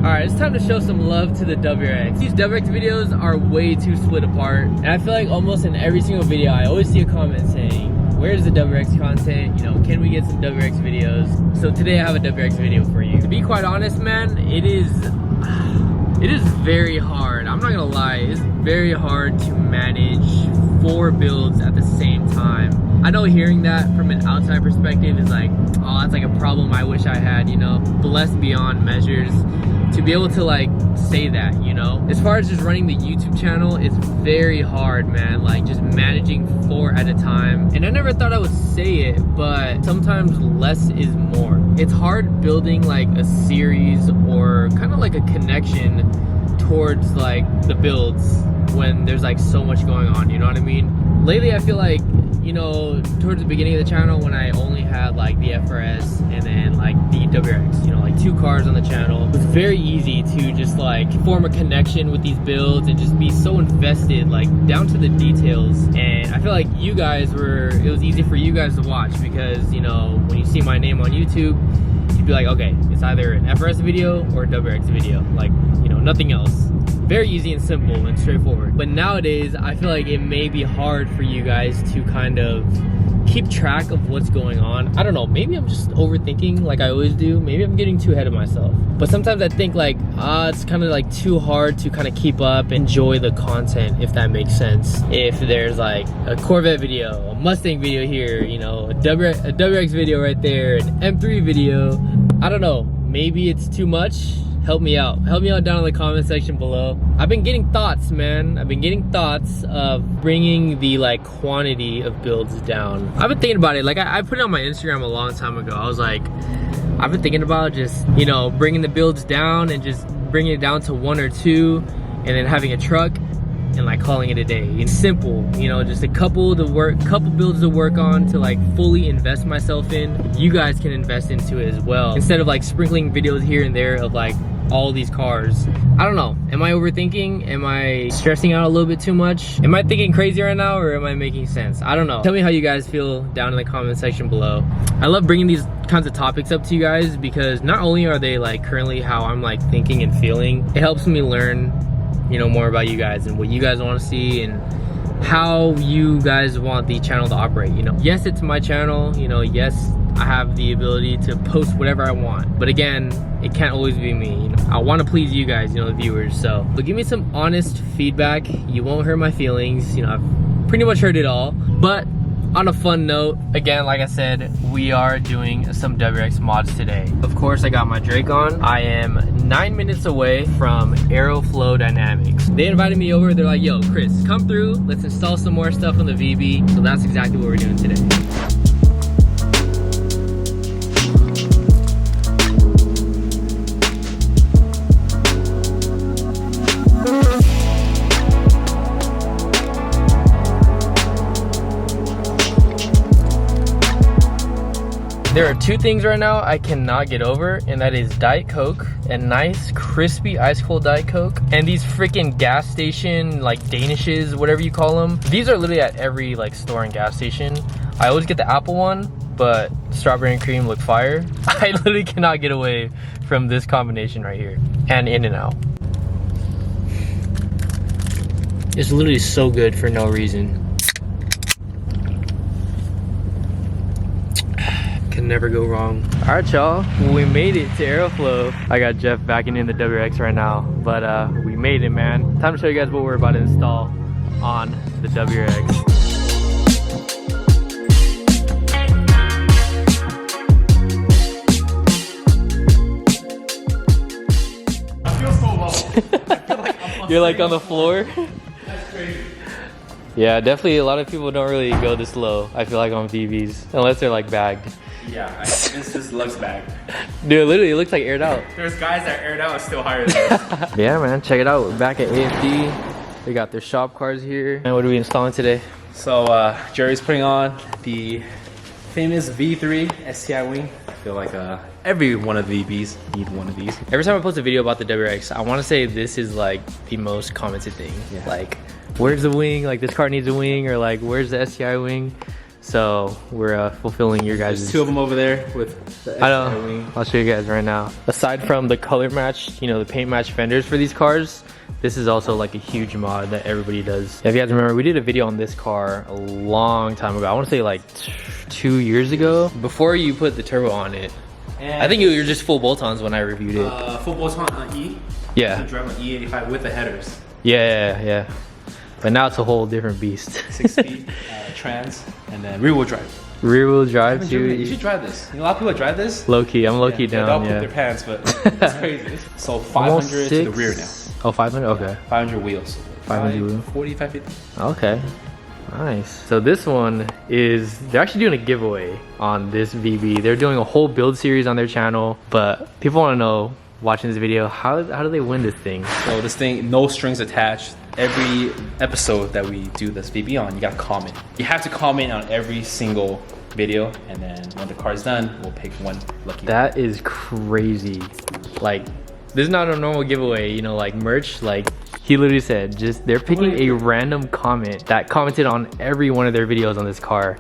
Alright, it's time to show some love to the WRX. These WRX videos are way too split apart. And I feel like almost in every single video, I always see a comment saying, where's the WRX content? You know, can we get some WRX videos? So today I have a WRX video for you. To be quite honest, man, it is very hard. I'm not gonna lie, it's very hard to manage 4 builds at the same time. I know hearing that from an outside perspective is like, oh, that's like a problem I wish I had, you know, blessed beyond measures to be able to like say that, you know. As far as just running the YouTube channel, it's very hard, man, like just managing 4 at a time. And I never thought I would say it, but sometimes less is more. It's hard building like a series or kind of like a connection towards like the builds when there's like so much going on, you know what I mean? Lately I feel like, you know, towards the beginning of the channel when I only had like the FRS and then like the WRX, you know, like 2 cars on the channel, it was very easy to just like form a connection with these builds and just be so invested, like down to the details. And I feel like you guys it was easy for you guys to watch because, you know, when you see my name on YouTube, you'd be like, okay, it's either an FRS video or a WRX video, like, you know, nothing else. Very easy and simple and straightforward. But nowadays, I feel like it may be hard for you guys to kind of keep track of what's going on. I don't know, maybe I'm just overthinking like I always do. Maybe I'm getting too ahead of myself. But sometimes I think like, it's kind of like too hard to kind of keep up, enjoy the content, if that makes sense. If there's like a Corvette video, a Mustang video here, you know, a WRX video right there, an M3 video. I don't know, maybe it's too much. Help me out down in the comment section below. I've been getting thoughts, man. I've been getting thoughts of bringing the like quantity of builds down. I've been thinking about it. Like I put it on my Instagram a long time ago. I was like, I've been thinking about just, you know, bringing the builds down and just bringing it down to 1 or 2 and then having a truck and like calling it a day. It's simple, you know, just a couple builds to work on to like fully invest myself in. You guys can invest into it as well. Instead of like sprinkling videos here and there of like all these cars. I don't know, am I overthinking? Am I stressing out a little bit too much? Am I thinking crazy right now or am I making sense? I don't know. Tell me how you guys feel down in the comment section below. I love bringing these kinds of topics up to you guys because not only are they like currently how I'm like thinking and feeling, it helps me learn, you know, more about you guys and what you guys want to see and how you guys want the channel to operate, you know. Yes, it's my channel, you know, yes, I have the ability to post whatever I want, but again, it can't always be me, you know. I want to please you guys, you know, the viewers. So give me some honest feedback. You won't hurt my feelings, you know. I've pretty much heard it all. But on a fun note, again, like I said, we are doing some WRX mods today. Of course, I got my Drake on. I am 9 minutes away from Aeroflow Dynamics. They invited me over. They're like, yo, Chris, come through. Let's install some more stuff on the VB. So that's exactly what we're doing today. There are 2 things right now I cannot get over, and that is Diet Coke, a nice crispy ice cold Diet Coke, and these freaking gas station like Danishes, whatever you call them. These are literally at every like store and gas station. I always get the apple one, but strawberry and cream look fire. I literally cannot get away from this combination right here. And In-N-Out. It's literally so good for no reason. Can never go wrong. All right, y'all, we made it to Aeroflow. I got Jeff backing in the WRX right now, but we made it, man. Time to show you guys what we're about to install on the WRX. I feel so low. I feel like I'm You're like on the floor? That's crazy. Yeah, definitely a lot of people don't really go this low, I feel like, on VBs, unless they're like bagged. Yeah, this just looks bad. Dude, literally, it looks like aired out. There's guys that aired out still higher than this. Yeah, man, check it out. We're back at AFD. They got their shop cars here. And what are we installing today? So, Jerry's putting on the famous V3 STI Wing. I feel like every one of the VBs need one of these. Every time I post a video about the WRX, I want to say this is like the most commented thing. Yeah. Like, where's the wing? Like, this car needs a wing, or like, where's the STI wing? So we're fulfilling your guys'. There's two of them over there with the I STI know. Wing. I'll show you guys right now. Aside from the color match, you know, the paint match fenders for these cars, this is also like a huge mod that everybody does. If you guys remember, we did a video on this car a long time ago. I want to say like 2 years ago. Before you put the turbo on it. And I think you were just full bolt-ons when I reviewed it. Full bolt-on on E. Yeah. You drive on E85 with the headers. Yeah. But now it's a whole different beast. 6-speed trans, and then rear-wheel drive. Rear-wheel drive too. You should drive this. You know, a lot of people drive this. Low-key, I'm low-key They'll down, poop yeah. their pants, but it's crazy. So 500 to the rear now. Oh, 500? Okay. 500 wheels. 500 wheels. 45, 50. Okay. Nice. So this one is, they're actually doing a giveaway on this VB. They're doing a whole build series on their channel, but people want to know, watching this video, how do they win this thing? So this thing, no strings attached. Every episode that we do this VB on, you gotta comment. You have to comment on every single video, and then when the car's done, we'll pick one lucky. That is crazy. Like, this is not a normal giveaway, you know, like merch. Like, he literally said, just they're picking a random comment that commented on every one of their videos on this car.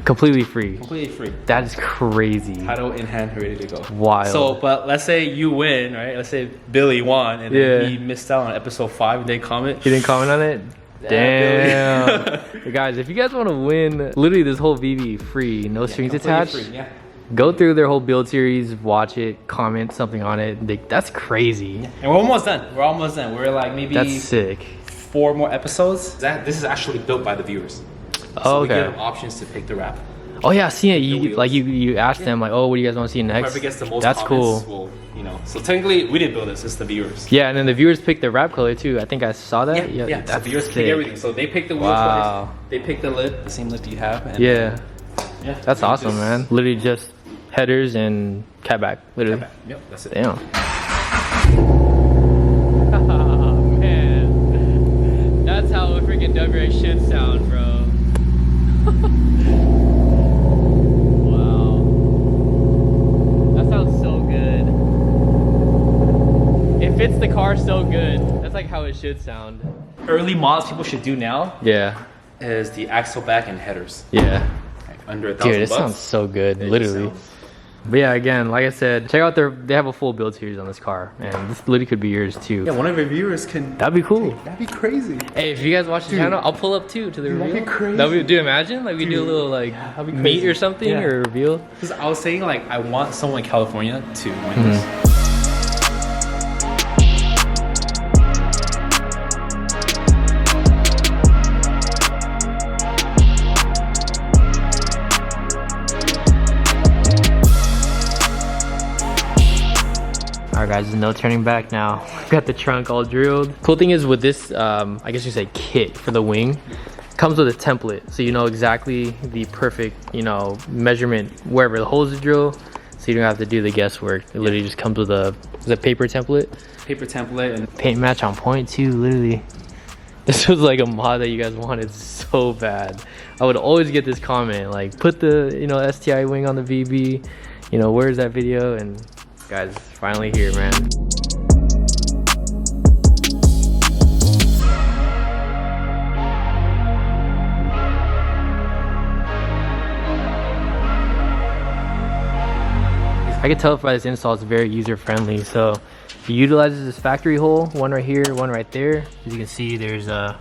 Completely free. Completely free. That is crazy. Title in hand, ready to go. Wild. So, but let's say you win, right? Let's say Billy won, and then he missed out on episode 5 and didn't comment. He didn't comment on it? Damn. Guys, if you guys want to win literally this whole VB free, no strings attached, free, yeah. go through their whole build series, watch it, comment something on it. That's crazy. Yeah. And we're almost done. We're almost done. We're like maybe that's sick. 4 more episodes. This is actually built by the viewers. Oh, so okay. we give them options to pick the wrap. Oh yeah, I seen it. You asked them like, oh, what do you guys want to see next? Whoever gets the most that's comments cool. will, you know. So technically, we didn't build this. It's the viewers. Yeah, and then the viewers picked the wrap color too. I think I saw that. Yeah. That's so the viewers sick. pick everything. So they pick the wheel Wow. twice. They pick the lid, the same lid you have. And Yeah. Yeah. That's awesome, man. Literally just headers and catback. Literally. Catback. Yep, that's it. Damn. Oh, man. That's how a freaking WRX should sound, bro. Wow. That sounds so good. It fits the car so good. That's like how it should sound. Early mods people should do now Yeah. is the axle back and headers. Yeah. Like under $1,000. Dude, it sounds so good, It literally. sounds- But yeah, again, like I said, check out they have a full build series on this car, and this literally could be yours too. Yeah, one of our viewers can. That'd be cool. That'd be crazy. Hey, if you guys watch the channel, I'll pull up too to the reveal. that'd be crazy. Dude, imagine like we do a little like that'd be meet crazy. or something Yeah. or reveal. Because I was saying like I want someone in California to win this. Alright guys, there's no turning back now. We've got the trunk all drilled. Cool thing is with this, I guess you say kit for the wing, comes with a template. So you know exactly the perfect, you know, measurement wherever the holes are drilled. So you don't have to do the guesswork. It literally just comes with a paper template. Paper template and Paint match on point too, literally. This was like a mod that you guys wanted so bad. I would always get this comment, like put the, you know, STI Wing on the VB, you know, where's that video? And guys, it's finally here, man. I can tell by this install it's very user friendly. So it utilizes this factory hole, one right here, one right there. As you can see, there's the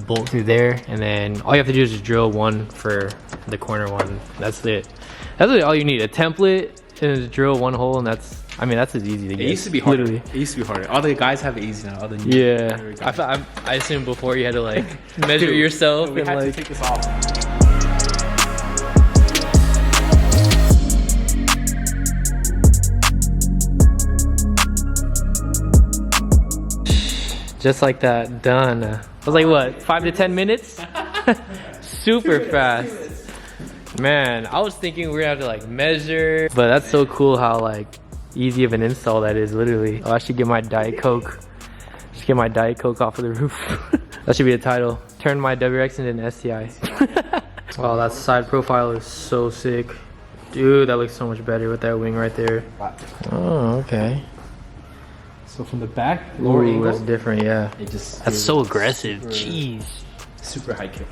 bolt through there, and then all you have to do is just drill one for the corner one. That's it. That's really all you need. A template and just drill one hole, and that's, I mean, that's as easy to get. it used to be harder. Literally. It used to be harder. All the guys have it easy now. All the new Yeah, guys. I assume before you had to like measure Dude, yourself we and had like. to take this off. Just like that, done. I was like, what, 5 to 10 minutes? Super fast. Man, I was thinking we were gonna have to like measure, but that's so cool how like easy of an install that is, literally. Oh, I should get my Diet Coke. Just get my Diet Coke off of the roof. That should be the title. Turn my WRX into an STI. Wow, that side profile is so sick. Dude, that looks so much better with that wing right there. Oh, okay. So from the back, lower Ooh, angle, that's different, yeah. it just That's gives so a aggressive. super- Jeez. Super high kick.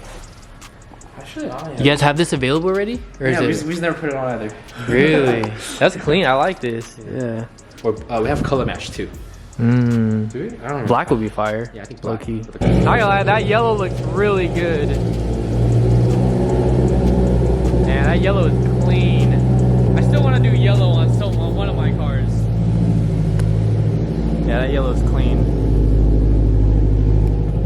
put it on yet. You guys have this available already? Or Yeah, is we just never put it on either. Really? That's clean. I like this. Yeah. Or, we have color match too. Mmm. Do we? I don't know. Black would be fire. Yeah, I think Low black. key. Not gonna lie, that yellow looks really good. Man, that yellow is clean. I still want to do yellow on one of my cars. Yeah, that yellow is clean.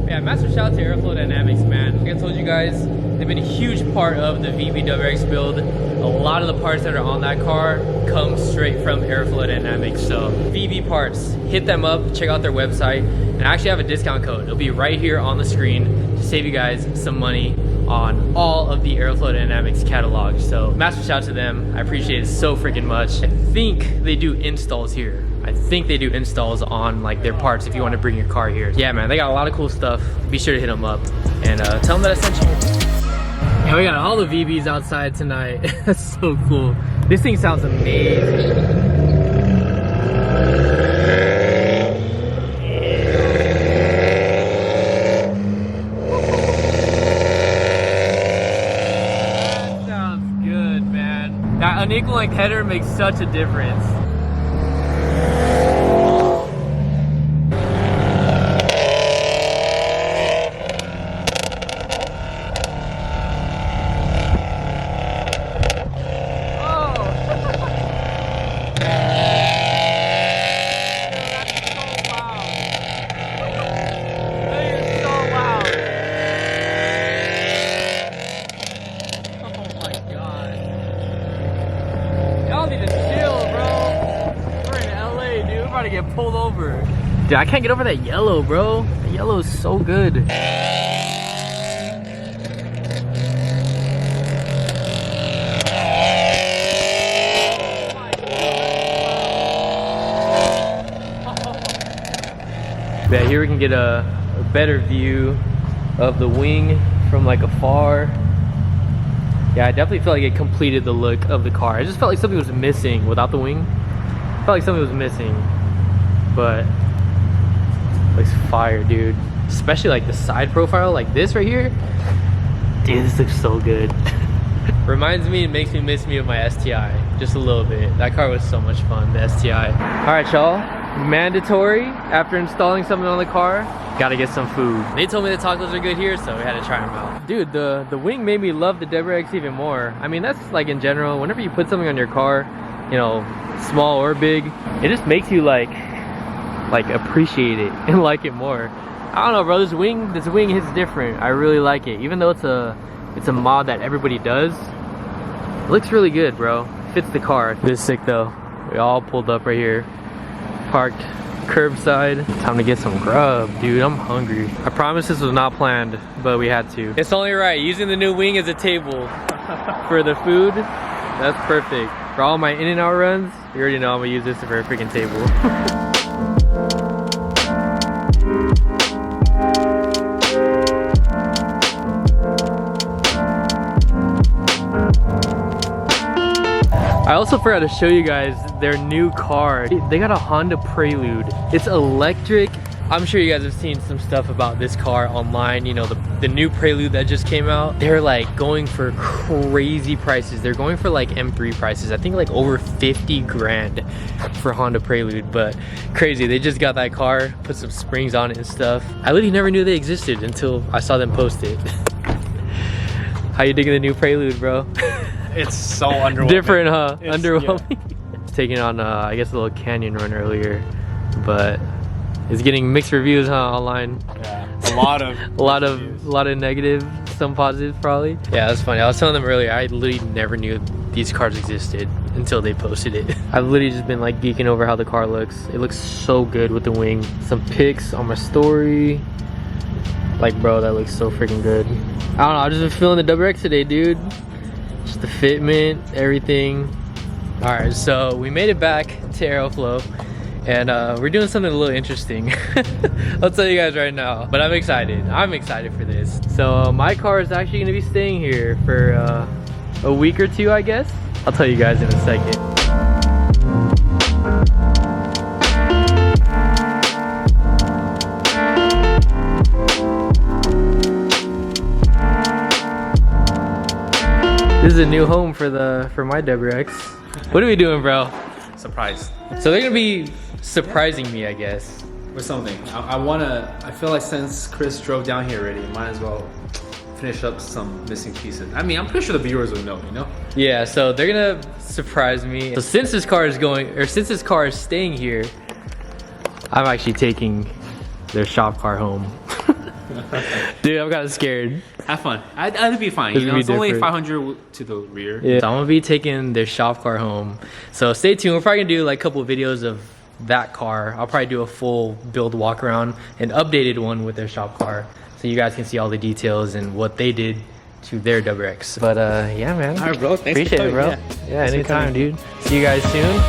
Yeah, massive shout out to Aeroflow Dynamics, man. Like I told you guys, they've been a huge part of the VB WRX build. A lot of the parts that are on that car come straight from Aeroflow Dynamics. So VB parts, hit them up, check out their website, and I actually have a discount code. It'll be right here on the screen to save you guys some money on all of the Aeroflow Dynamics catalog. So massive shout out to them. I appreciate it so freaking much. I think they do installs here. I think they do installs on like their parts if you want to bring your car here. Yeah, man, they got a lot of cool stuff. Be sure to hit them up and tell them that I sent you. Yeah, we got all the VBs outside tonight. That's so cool. This thing sounds amazing. That sounds good, man. That unequal length header makes such a difference. To get pulled over. Dude, I can't get over that yellow, bro. That yellow is so good. Yeah, here we can get a better view of the wing from like afar. Yeah, I definitely felt like it completed the look of the car. I just felt like something was missing without the wing. I felt like something was missing. But looks fire, dude. Especially like the side profile like this right here. Dude, this looks so good. Reminds me, it makes me miss me of my STI just a little bit. That car was so much fun, the STI. All right, y'all. Mandatory after installing something on the car, gotta get some food. They told me the tacos are good here, so we had to try them out. Dude, the wing made me love the WRX even more. I mean, that's like in general, whenever you put something on your car, you know, small or big, it just makes you like appreciate it and like it more. I don't know, bro, this wing is different. I really like it. Even though it's a mod that everybody does, it looks really good, bro. Fits the car. This is sick though. We all pulled up right here, parked curbside. Time to get some grub, dude. I'm hungry. I promise this was not planned, but we had to. It's only right, using the new wing as a table for the food. That's perfect. For all my In-N-Out runs, you already know I'm gonna use this for a freaking table. I also forgot to show you guys their new car. They got a Honda Prelude. It's electric. I'm sure you guys have seen some stuff about this car online. You know, the new Prelude that just came out. They're like going for crazy prices. They're going for like M3 prices. I think like over 50 grand for Honda Prelude, but crazy. They just got that car, put some springs on it and stuff. I literally never knew they existed until I saw them post it. How you digging the new Prelude, bro? It's so underwhelming. Different, huh? It's, underwhelming. Yeah. It's taking on, I guess, a little canyon run earlier, but it's getting mixed reviews, huh? Online. Yeah, a lot of a lot of negative, some positives probably. Yeah, that's funny. I was telling them earlier, I literally never knew these cars existed until they posted it. I've literally just been like geeking over how the car looks. It looks so good with the wing. Some pics on my story. Like, bro, that looks so freaking good. I don't know. I've just been feeling the WRX today, dude. Just the fitment, everything. All right, so we made it back to Aeroflow, and we're doing something a little interesting. I'll tell you guys right now, but I'm excited. I'm excited for this. So my car is actually gonna be staying here for a week or two, I guess. I'll tell you guys in a second. This is a new home for my WRX. What are we doing, bro? Surprise. So they're gonna be surprising me, I guess. With something. I feel like since Chris drove down here already, might as well finish up some missing pieces. I mean, I'm pretty sure the viewers will know, you know? Yeah, so they're gonna surprise me. So since this car is staying here, I'm actually taking their shop car home. Dude, I'm kind of scared. Have fun. I'd be fine. You know, it's only 500 to the rear. Yeah. So I'm gonna be taking their shop car home. So stay tuned. We're probably gonna do like a couple of videos of that car. I'll probably do a full build walk around, an updated one with their shop car, so you guys can see all the details and what they did to their WRX. But yeah, man. All right, bro. Thanks Appreciate for it, bro. Yeah, anytime, dude. See you guys soon.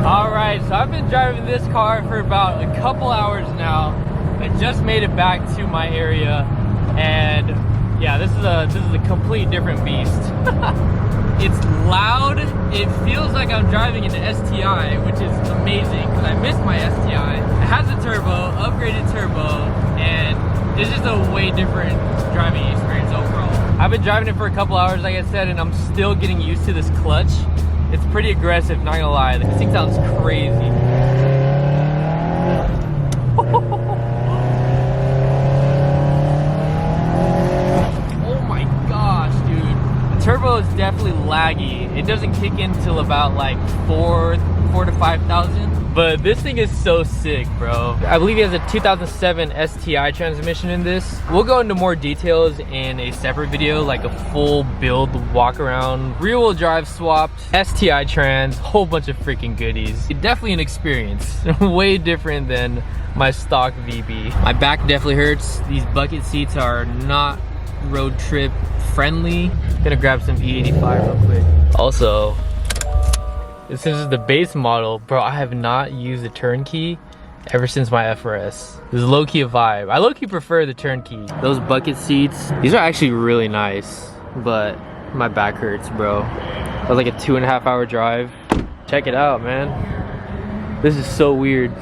All right, so I've been driving this car for about a couple hours now. I just made it back to my area, and yeah, this is a complete different beast. It's loud. It feels like I'm driving an STI, which is amazing because I missed my STI. It has a turbo, upgraded turbo, and it's just a way different driving experience overall. I've been driving it for a couple hours, like I said, and I'm still getting used to this clutch. It's pretty aggressive, not gonna lie. This thing sounds crazy. Turbo is definitely laggy. It doesn't kick in till about like 4 to 5,000. But this thing is so sick, bro. I believe he has a 2007 STI transmission in this. We'll go into more details in a separate video, like a full build walk around, rear wheel drive swapped, STI trans, whole bunch of freaking goodies. Definitely an experience, way different than my stock VB. My back definitely hurts. These bucket seats are not road trip friendly. Gonna grab some E85 real quick. Also, since this is the base model, bro, I have not used the turnkey ever since my FRS. This is low-key a vibe. I low-key prefer the turnkey. Those bucket seats, these are actually really nice, but my back hurts, bro. That was like a 2.5 hour drive. Check it out, man. This is so weird.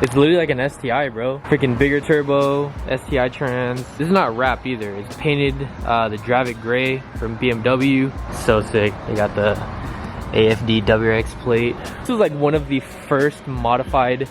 It's literally like an STI, bro. Freaking bigger turbo, STI trans. This is not wrapped either. It's painted the Dravit gray from BMW. So sick. They got the AFD WRX plate. This was like one of the first modified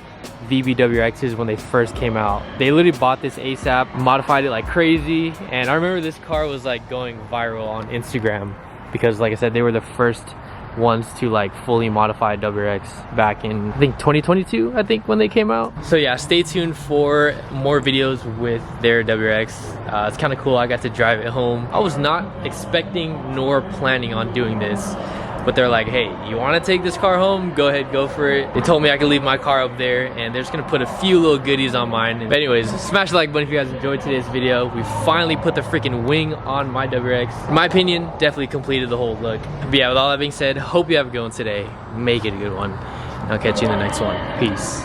VB WRXs when they first came out. They literally bought this ASAP, modified it like crazy. And I remember this car was like going viral on Instagram because, like I said, they were the first ones to like fully modify WRX back in, I think 2022, I think, when they came out. So yeah, stay tuned for more videos with their WRX. It's kind of cool. I got to drive it home. I was not expecting nor planning on doing this, but they're like, hey, you want to take this car home? Go ahead, go for it. They told me I could leave my car up there, and they're just gonna put a few little goodies on mine. But anyways, smash the like button if you guys enjoyed today's video. We finally put the freaking wing on my WRX. In my opinion, definitely completed the whole look. But yeah, with all that being said, hope you have a good one today. Make it a good one. I'll catch you in the next one. Peace.